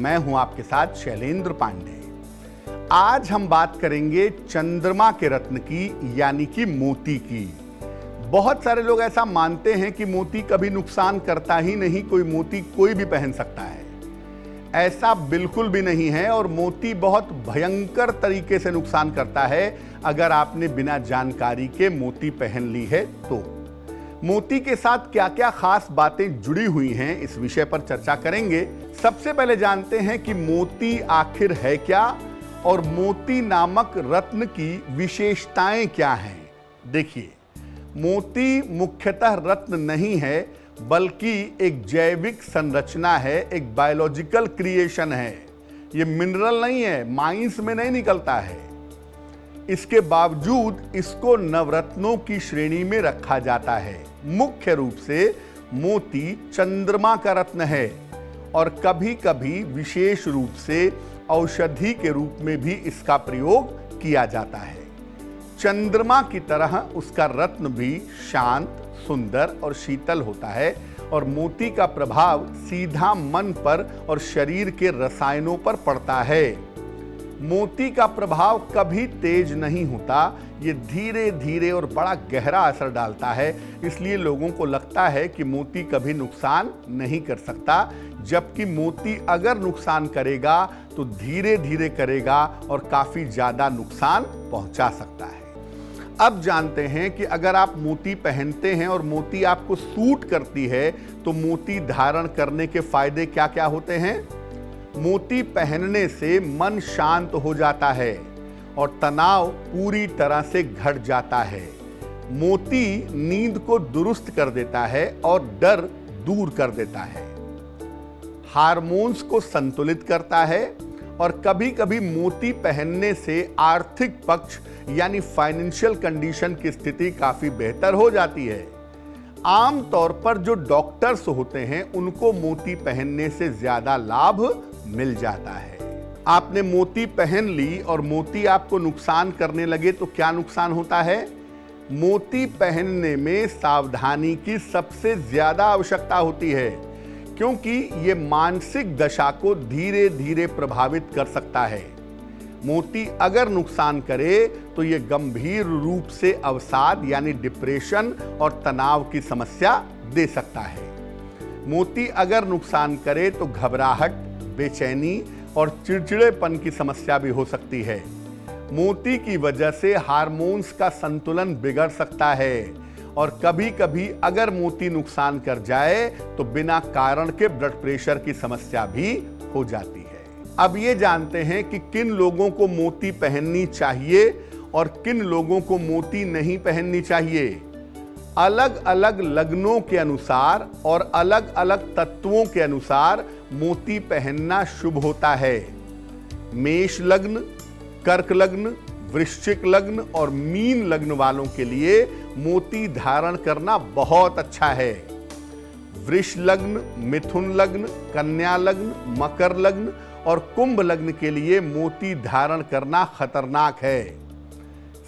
मैं हूं आपके साथ शैलेंद्र पांडे। आज हम बात करेंगे चंद्रमा के रत्न की, यानी कि मोती की। बहुत सारे लोग ऐसा मानते हैं कि मोती कभी नुकसान करता ही नहीं, कोई मोती कोई भी पहन सकता है। ऐसा बिल्कुल भी नहीं है और मोती बहुत भयंकर तरीके से नुकसान करता है अगर आपने बिना जानकारी के मोती पहन ली है तो। मोती के साथ क्या क्या खास बातें जुड़ी हुई हैं, इस विषय पर चर्चा करेंगे। सबसे पहले जानते हैं कि मोती आखिर है क्या और मोती नामक रत्न की विशेषताएं क्या हैं। देखिए, मोती मुख्यतः रत्न नहीं है बल्कि एक जैविक संरचना है, एक बायोलॉजिकल क्रिएशन है। ये मिनरल नहीं है, माइंस में नहीं निकलता है। इसके बावजूद इसको नवरत्नों की श्रेणी में रखा जाता है। मुख्य रूप से मोती चंद्रमा का रत्न है और कभी कभी विशेष रूप से औषधि के रूप में भी इसका प्रयोग किया जाता है। चंद्रमा की तरह उसका रत्न भी शांत, सुंदर और शीतल होता है और मोती का प्रभाव सीधा मन पर और शरीर के रसायनों पर पड़ता है। मोती का प्रभाव कभी तेज नहीं होता, ये धीरे धीरे और बड़ा गहरा असर डालता है। इसलिए लोगों को लगता है कि मोती कभी नुकसान नहीं कर सकता, जबकि मोती अगर नुकसान करेगा तो धीरे धीरे करेगा और काफी ज्यादा नुकसान पहुंचा सकता है। अब जानते हैं कि अगर आप मोती पहनते हैं और मोती आपको सूट करती है तो मोती धारण करने के फायदे क्या क्या होते हैं। मोती पहनने से मन शांत हो जाता है और तनाव पूरी तरह से घट जाता है। मोती नींद को दुरुस्त कर देता है और डर दूर कर देता है। हार्मोन्स को संतुलित करता है और कभी कभी मोती पहनने से आर्थिक पक्ष यानी फाइनेंशियल कंडीशन की स्थिति काफी बेहतर हो जाती है। आम तौर पर जो डॉक्टर्स होते हैं उनको मोती पहनने से ज्यादा लाभ मिल जाता है। आपने मोती पहन ली और मोती आपको नुकसान करने लगे तो क्या नुकसान होता है। मोती पहनने में सावधानी की सबसे ज्यादा आवश्यकता होती है, क्योंकि ये मानसिक दशा को धीरे धीरे प्रभावित कर सकता है। मोती अगर नुकसान करे तो ये गंभीर रूप से अवसाद यानी डिप्रेशन और तनाव की समस्या दे सकता है। मोती अगर नुकसान करे तो घबराहट, बेचैनी और चिड़चिड़ेपन की समस्या भी हो सकती है। मोती की वजह से हार्मोन्स का संतुलन बिगड़ सकता है और कभी कभी अगर मोती नुकसान कर जाए तो बिना कारण के ब्लड प्रेशर की समस्या भी हो जाती है। अब ये जानते हैं कि किन लोगों को मोती पहननी चाहिए और किन लोगों को मोती नहीं पहननी चाहिए। अलग अलग लग्नों के अनुसार और अलग अलग तत्वों के अनुसार मोती पहनना शुभ होता है। मेष लग्न, कर्क लग्न, वृश्चिक लग्न और मीन लग्न वालों के लिए मोती धारण करना बहुत अच्छा है। वृष लग्न, मिथुन लग्न, कन्या लग्न, मकर लग्न और कुंभ लग्न के लिए मोती धारण करना खतरनाक है।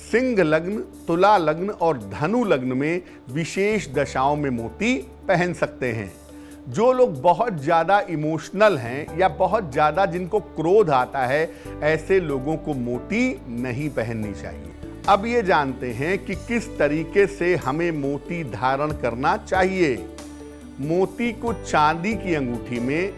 सिंह लग्न, तुला लग्न और धनु लग्न में विशेष दशाओं में मोती पहन सकते हैं। जो लोग बहुत ज्यादा इमोशनल हैं या बहुत ज्यादा जिनको क्रोध आता है, ऐसे लोगों को मोती नहीं पहननी चाहिए। अब ये जानते हैं कि किस तरीके से हमें मोती धारण करना चाहिए। मोती को चांदी की अंगूठी में,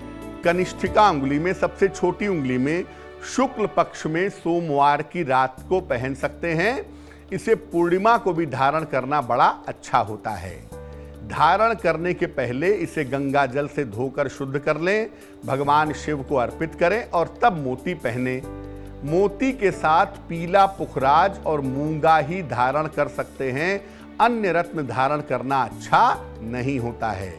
कनिष्ठिका उंगली में, सबसे छोटी उंगली में, शुक्ल पक्ष में सोमवार की रात को पहन सकते हैं। इसे पूर्णिमा को भी धारण करना बड़ा अच्छा होता है। धारण करने के पहले इसे गंगा जल से धोकर शुद्ध कर लें, भगवान शिव को अर्पित करें और तब मोती पहने। मोती के साथ पीला पुखराज और मूंगा ही धारण कर सकते हैं। अन्य रत्न धारण करना अच्छा नहीं होता है।